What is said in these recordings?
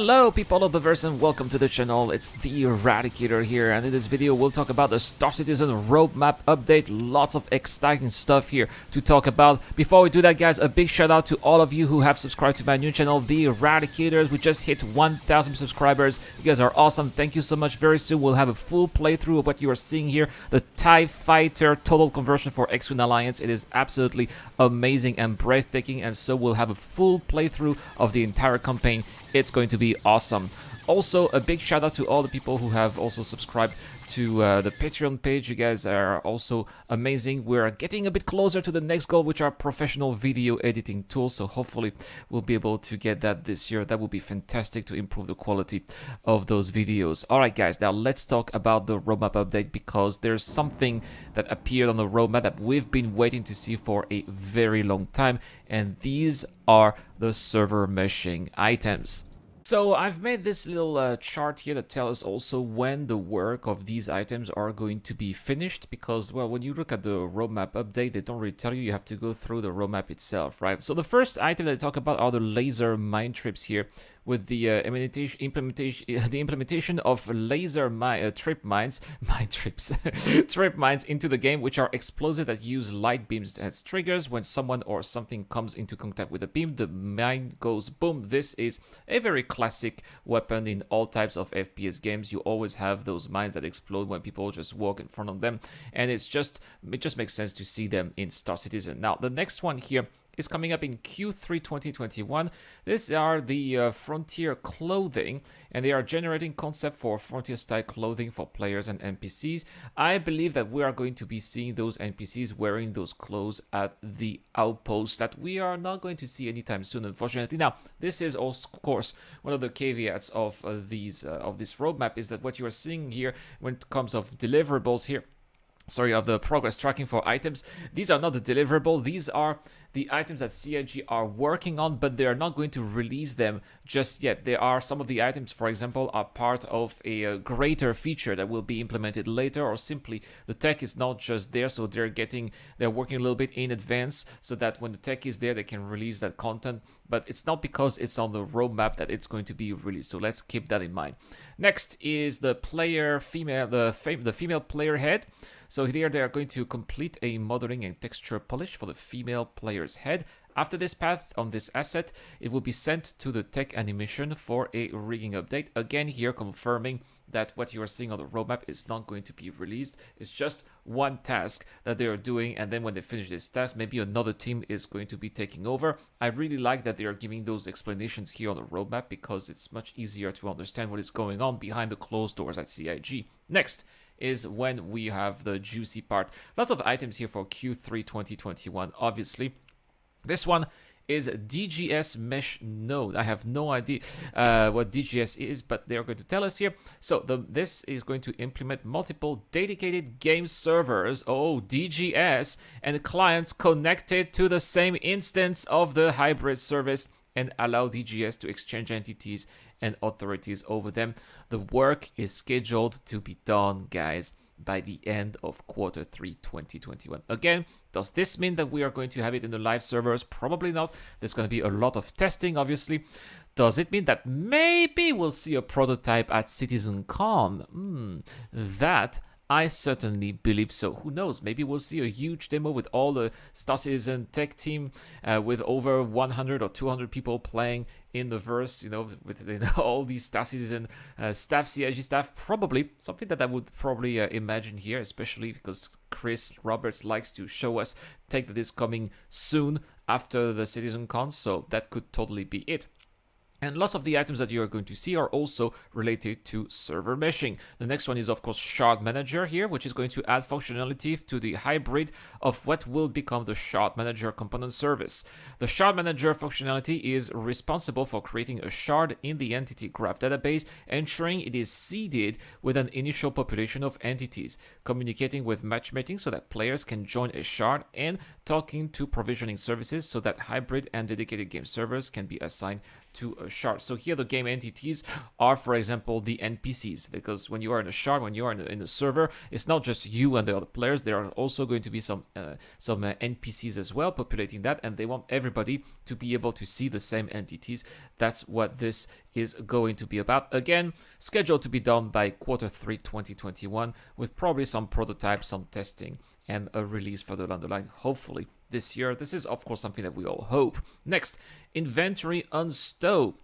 Hello people of the verse and welcome to the channel. It's the Eradicator here, and in this video we'll talk about the Star Citizen roadmap update. Lots of exciting stuff here to talk about. Before we do that, guys, a big shout out to all of you who have subscribed to my new channel, the Eradicators. We just hit 1,000 subscribers. You guys are awesome. Thank you so much. Very soon we'll have a full playthrough of what you are seeing here, the TIE Fighter total conversion for X-Wing Alliance. It is absolutely amazing and breathtaking, and so we'll have a full playthrough of the entire campaign. It's going to be awesome. Also, a big shout out to all the people who have also subscribed to the Patreon page. You guys are also amazing. We're getting a bit closer to the next goal, which are professional video editing tools. So hopefully we'll be able to get that this year. That would be fantastic to improve the quality of those videos. All right, guys, now let's talk about the roadmap update, because there's something that appeared on the roadmap that we've been waiting to see for a very long time, and these are the server meshing items. So I've made this little chart here that tells us also when the work of these items are going to be finished, because, well, when you look at the roadmap update, they don't really tell you. You have to go through the roadmap itself, right? So the first item that I talk about are the laser mine trips here, with the implementation of laser trip mines, trip mines into the game, which are explosive that use light beams as triggers. When someone or something comes into contact with a beam, the mine goes boom. This is a very classic weapon in all types of FPS games. You always have those mines that explode when people just walk in front of them, and it just makes sense to see them in Star Citizen. Now, the next one here is coming up in Q3 2021. These are the Frontier clothing, and they are generating concept for Frontier style clothing for players and NPCs. I believe that we are going to be seeing those NPCs wearing those clothes at the outposts that we are not going to see anytime soon, unfortunately. Now, this is, of course, one of the caveats of this roadmap, is that what you are seeing here when it comes of deliverables here, of the progress tracking for items, these are not the deliverable. These are the items that CIG are working on, but they are not going to release them just yet. There are some of the items, for example, are part of a greater feature that will be implemented later, or simply the tech is not just there, so they're working a little bit in advance so that when the tech is there, they can release that content. But it's not because it's on the roadmap that it's going to be released. So let's keep that in mind. Next is the female player head. So here they are going to complete a modeling and texture polish for the female player's head. After this path on this asset, it will be sent to the tech animation for a rigging update. Again, here confirming that what you are seeing on the roadmap is not going to be released. It's just one task that they are doing, and then when they finish this task, maybe another team is going to be taking over. I really like that they are giving those explanations here on the roadmap, because it's much easier to understand what is going on behind the closed doors at CIG. Next is when we have the juicy part. Lots of items here for Q3 2021, obviously. This one is DGS Mesh Node. I have no idea what DGS is, but they're going to tell us here. So this is going to implement multiple dedicated game servers, DGS, and clients connected to the same instance of the hybrid service, and allow DGS to exchange entities and authorities over them. The work is scheduled to be done, guys, by the end of Q3 2021. Again, does this mean that we are going to have it in the live servers? Probably not. There's going to be a lot of testing, obviously. Does it mean that maybe we'll see a prototype at CitizenCon? That I certainly believe so. Who knows? Maybe we'll see a huge demo with all the Star Citizen tech team with over 100 or 200 people playing in the verse, with all these Star Citizen staff, CIG staff. Probably something that I would probably imagine here, especially because Chris Roberts likes to show us tech that is coming soon after the CitizenCon, so that could totally be it. And lots of the items that you are going to see are also related to server meshing. The next one is, of course, Shard Manager here, which is going to add functionality to the hybrid of what will become the Shard Manager component service. The Shard Manager functionality is responsible for creating a shard in the entity graph database, ensuring it is seeded with an initial population of entities, communicating with matchmaking so that players can join a shard, and talking to provisioning services so that hybrid and dedicated game servers can be assigned to a shard. So here the game entities are, for example, the NPCs, because when you are in a shard, when you are in a server, it's not just you and the other players. There are also going to be some NPCs as well populating that, and they want everybody to be able to see the same entities. That's what this is going to be about. Again, scheduled to be done by Q3 2021, with probably some prototypes, some testing, and a release further down the line, hopefully this year. This is, of course, something that we all hope. Next, inventory unstow.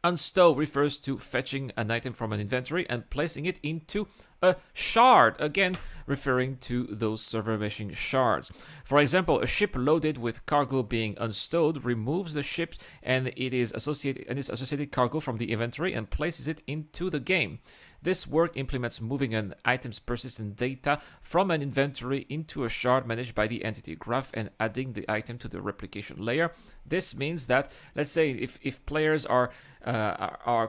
Unstow refers to fetching an item from an inventory and placing it into a shard, again referring to those server meshing shards. For example, a ship loaded with cargo being unstowed removes the ship and its associated cargo from the inventory and places it into the game. This work implements moving an item's persistent data from an inventory into a shard managed by the entity graph and adding the item to the replication layer. This means that, let's say, if players are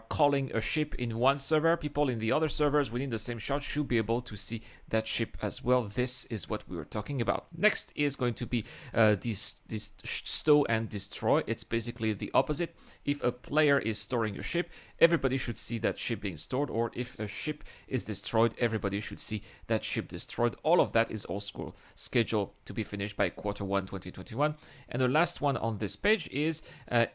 calling a ship in one server, people in the other servers within the same shard should be able to see that ship as well. This is what we were talking about. Next is going to be this stow and destroy. It's basically the opposite. If a player is storing a ship, everybody should see that ship being stored, or if a ship is destroyed, everybody should see that ship destroyed. All of that is also scheduled to be finished by Q1 2021. And the last one on this page is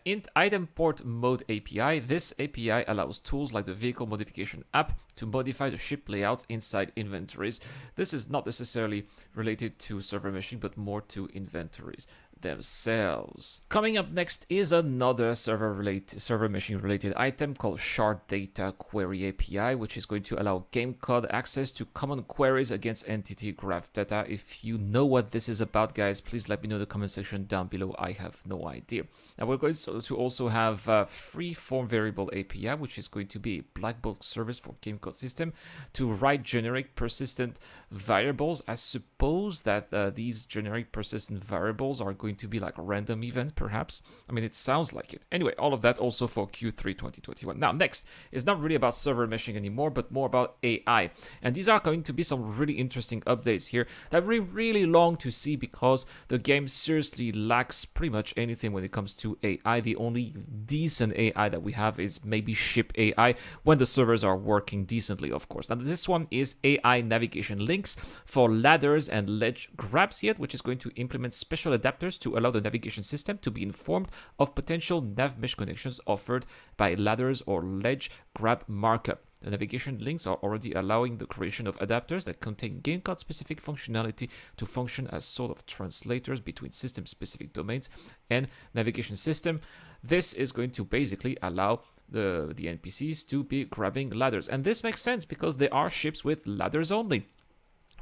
int item port mode API. This API allows tools like the vehicle modification app to modify the ship layouts inside inventories. This is not necessarily related to server meshing, but more to inventories themselves. Coming up next is another server meshing related item called Shard Data Query API, which is going to allow game code access to common queries against entity graph data. If you know what this is about, guys, please let me know in the comment section down below. I have no idea. Now we're going to also have free form variable API, which is going to be a black box service for game code system to write generic persistent variables. I suppose that these generic persistent variables are going to be like a random event, perhaps. I mean, it sounds like it. Anyway, all of that also for Q3 2021. Now, next is not really about server meshing anymore, but more about AI. And these are going to be some really interesting updates here that we really long to see, because the game seriously lacks pretty much anything when it comes to AI. The only decent AI that we have is maybe ship AI when the servers are working decently, of course. Now, this one is AI navigation links for ladders and ledge grabs yet, which is going to implement special adapters to allow the navigation system to be informed of potential nav mesh connections offered by ladders or ledge grab markup. The navigation links are already allowing the creation of adapters that contain game code specific functionality to function as sort of translators between system specific domains and navigation system. This is going to basically allow the NPCs to be grabbing ladders. And this makes sense because there are ships with ladders only.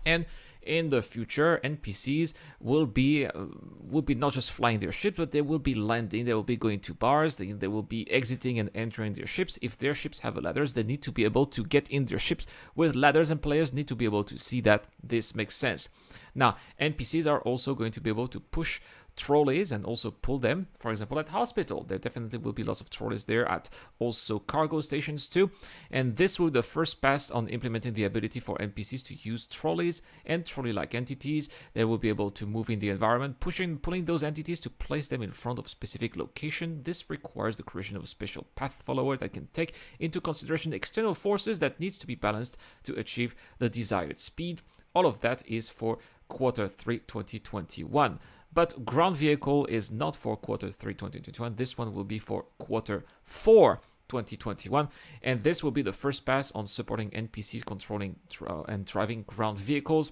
And in the future, NPCs will be not just flying their ships, but they will be landing, they will be going to bars, they will be exiting and entering their ships. If their ships have ladders, they need to be able to get in their ships with ladders, and players need to be able to see that. This makes sense. Now, NPCs are also going to be able to push trolleys and also pull them, for example, at hospital. There definitely will be lots of trolleys there, at also cargo stations too. And this will be the first pass on implementing the ability for NPCs to use trolleys and trolley-like entities. They will be able to move in the environment, pulling those entities to place them in front of specific location. This requires the creation of a special path follower that can take into consideration external forces that needs to be balanced to achieve the desired speed. All of that is for Q3 2021. But ground vehicle is not for Q3 2021. This one will be for Q4 2021. And this will be the first pass on supporting NPCs controlling and driving ground vehicles.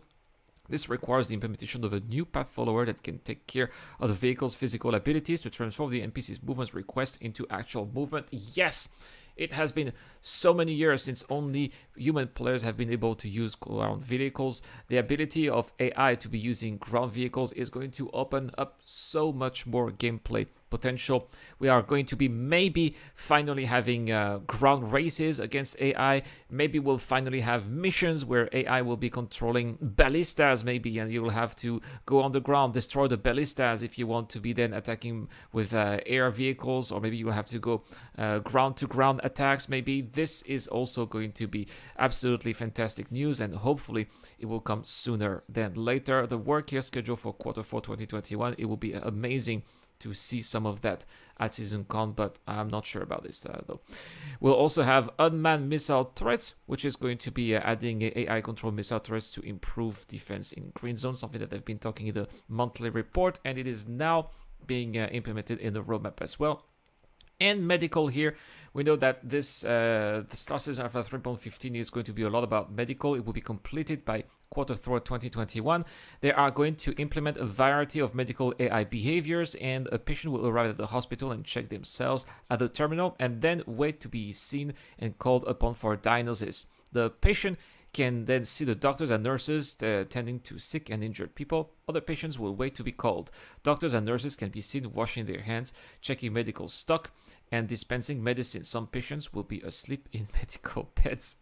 This requires the implementation of a new path follower that can take care of the vehicle's physical abilities to transform the NPC's movement request into actual movement. Yes! It has been so many years since only human players have been able to use ground vehicles. The ability of AI to be using ground vehicles is going to open up so much more gameplay potential. We are going to be maybe finally having ground races against AI. Maybe we'll finally have missions where AI will be controlling ballistas maybe, and you'll have to go on the ground, destroy the ballistas if you want to be then attacking with air vehicles, or maybe you have to go ground to ground attacks. Maybe this is also going to be absolutely fantastic news, and hopefully it will come sooner than later. The work here scheduled for Q4 2021, it will be amazing to see some of that at Season Con, but I'm not sure about this though. We'll also have unmanned missile turrets, which is going to be adding AI controlled missile turrets to improve defense in green zone, something that they've been talking in the monthly report, and it is now being implemented in the roadmap as well. And medical here, we know that this the Star Citizen Alpha 3.15 is going to be a lot about medical. It will be completed by Q4 2021. They are going to implement a variety of medical AI behaviors, and a patient will arrive at the hospital and check themselves at the terminal and then wait to be seen and called upon for a diagnosis. The patient can then see the doctors and nurses tending to sick and injured people. Other patients will wait to be called. Doctors and nurses can be seen washing their hands, checking medical stock, and dispensing medicine. Some patients will be asleep in medical beds.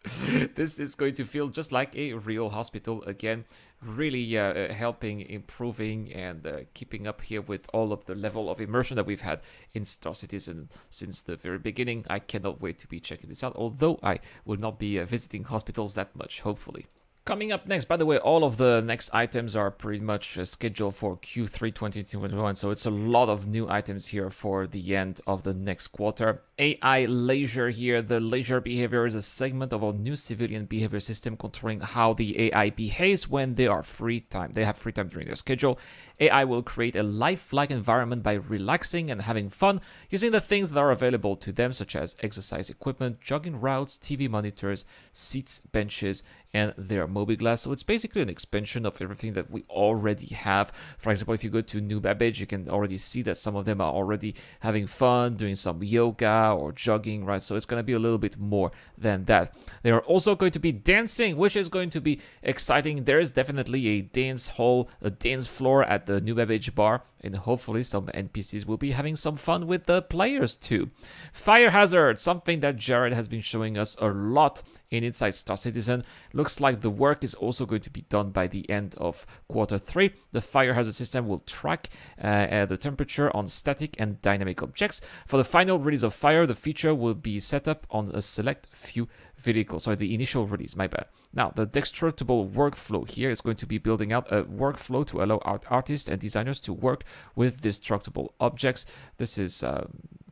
This is going to feel just like a real hospital again, really helping, improving, and keeping up here with all of the level of immersion that we've had in Star Citizen since the very beginning. I cannot wait to be checking this out, although I will not be visiting hospitals that much, hopefully. Coming up next, by the way, all of the next items are pretty much scheduled for Q3 2021, so it's a lot of new items here for the end of the next quarter. AI Leisure here. The leisure behavior is a segment of our new civilian behavior system controlling how the AI behaves when they are free time. They have free time during their schedule. AI will create a lifelike environment by relaxing and having fun using the things that are available to them, such as exercise equipment, jogging routes, TV monitors, seats, benches, and their mobiGlass. So it's basically an expansion of everything that we already have. For example, if you go to New Babbage, you can already see that some of them are already having fun, doing some yoga or jogging, right? So it's going to be a little bit more than that. They are also going to be dancing, which is going to be exciting. There is definitely a dance hall, a dance floor at the New Babbage bar, and hopefully some NPCs will be having some fun with the players too. Fire hazard, something that Jared has been showing us a lot in Inside Star Citizen. Looks like the work is also going to be done by the end of Q3. The fire hazard system will track the temperature on static and dynamic objects. For the final release of Fire, the feature will be set up on a select few vehicles. Sorry, the initial release, my bad. Now, the destructible workflow here is going to be building out a workflow to allow artists and designers to work with destructible objects. This is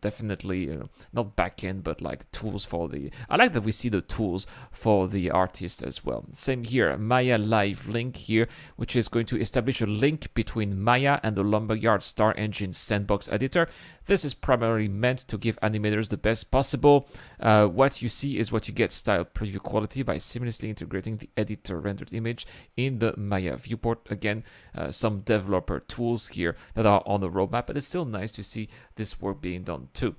definitely not back-end, but like tools for the... I like that we see the tools for the artist as well. Same here, Maya Live Link here, which is going to establish a link between Maya and the Lumberyard Star Engine sandbox editor. This is primarily meant to give animators the best possible. What you see is what you get style preview quality by seamlessly integrating the editor rendered image in the Maya viewport. Again, some developer tools here that are on the roadmap, but it's still nice to see this work being done too.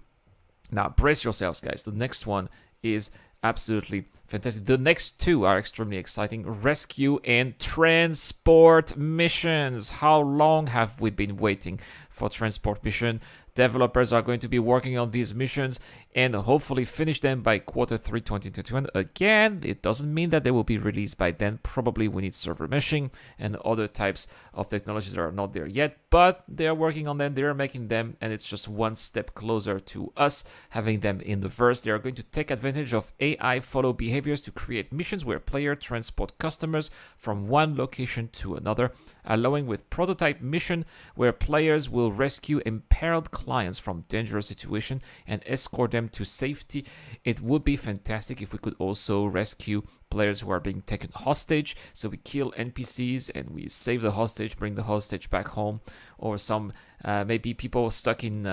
Now, brace yourselves, guys. The next one is absolutely fantastic. The next two are extremely exciting. Rescue and transport missions. How long have we been waiting for transport mission? Developers are going to be working on these missions and hopefully finish them by Q3 2021. Again, it doesn't mean that they will be released by then. Probably we need server meshing and other types of technologies that are not there yet, but they are working on them, they are making them, and it's just one step closer to us having them in the verse. They are going to take advantage of AI follow behaviors to create missions where players transport customers from one location to another, allowing with prototype mission where players will rescue imperiled clients from dangerous situation and escort them to safety. It would be fantastic if we could also rescue players who are being taken hostage. So we kill NPCs and we save the hostage, bring the hostage back home, or some maybe people stuck in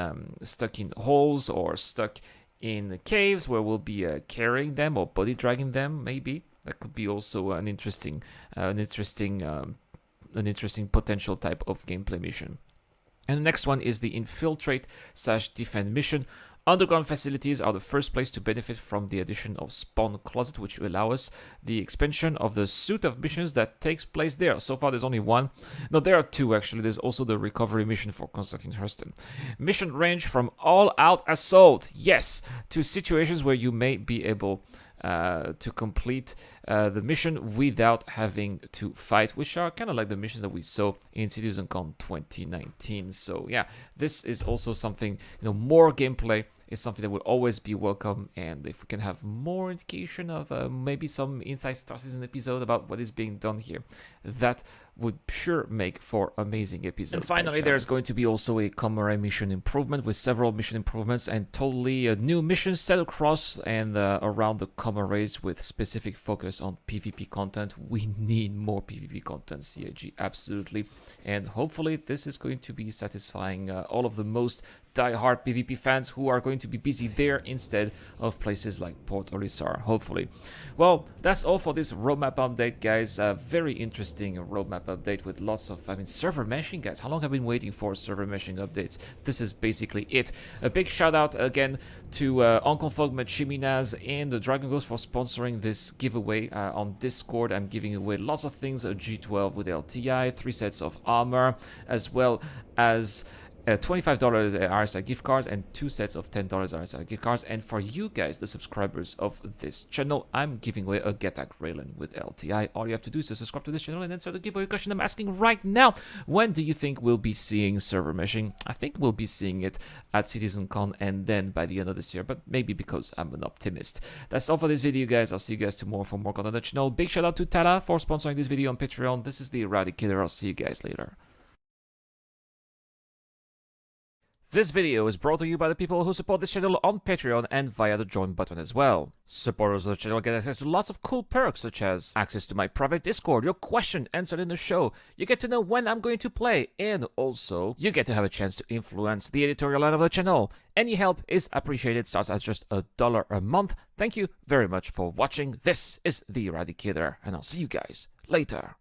holes or stuck in caves where we'll be carrying them or body dragging them. Maybe that could be also an interesting potential type of gameplay mission. And the next one is the Infiltrate/Defend mission. Underground facilities are the first place to benefit from the addition of Spawn Closet, which will allow us the expansion of the suite of missions that takes place there. So far, there's only one. No, there are two, actually. There's also the recovery mission for Constantine Hurston. Mission range from all-out assault, yes, to situations where you may be able to complete the mission without having to fight, which are kind of like the missions that we saw in CitizenCon 2019. So yeah, this is also something, more gameplay is something that will always be welcome, and if we can have more indication of maybe some inside Star Citizen episode about what is being done here, that would sure make for amazing episodes. And finally, there's going to be also a Comrade mission improvement with several mission improvements and totally new missions set across and around the Comrades with specific focus on PvP content. We need more PvP content, CIG, absolutely. And hopefully this is going to be satisfying all of the most die-hard PvP fans who are going to be busy there instead of places like Port Olisar, hopefully. Well, that's all for this roadmap update, guys. Very interesting roadmap update with lots of, server meshing, guys. How long have I been waiting for server meshing updates? This is basically it. A big shout out again to Uncle Fogma, Chiminaz, and the Dragon Ghost for sponsoring this giveaway on Discord. I'm giving away lots of things, a G12 with LTI, 3 sets of armor, as well as $25 RSI gift cards and 2 sets of $10 RSI gift cards. And for you guys, the subscribers of this channel, I'm giving away a Getak Raylan with LTI. All you have to do is to subscribe to this channel and answer the giveaway question I'm asking right now. When do you think we'll be seeing server meshing? I think we'll be seeing it at CitizenCon and then by the end of this year, but maybe because I'm an optimist. That's all for this video, guys. I'll see you guys tomorrow for more content on the channel. Big shout out to Tala for sponsoring this video on Patreon. This is the Eradicator. I'll see you guys later. This video is brought to you by the people who support this channel on Patreon and via the join button as well. Supporters of the channel get access to lots of cool perks such as access to my private Discord, your question answered in the show, you get to know when I'm going to play, and also you get to have a chance to influence the editorial line of the channel. Any help is appreciated, starts at just $1 a month. Thank you very much for watching. This is the Eradicator, and I'll see you guys later.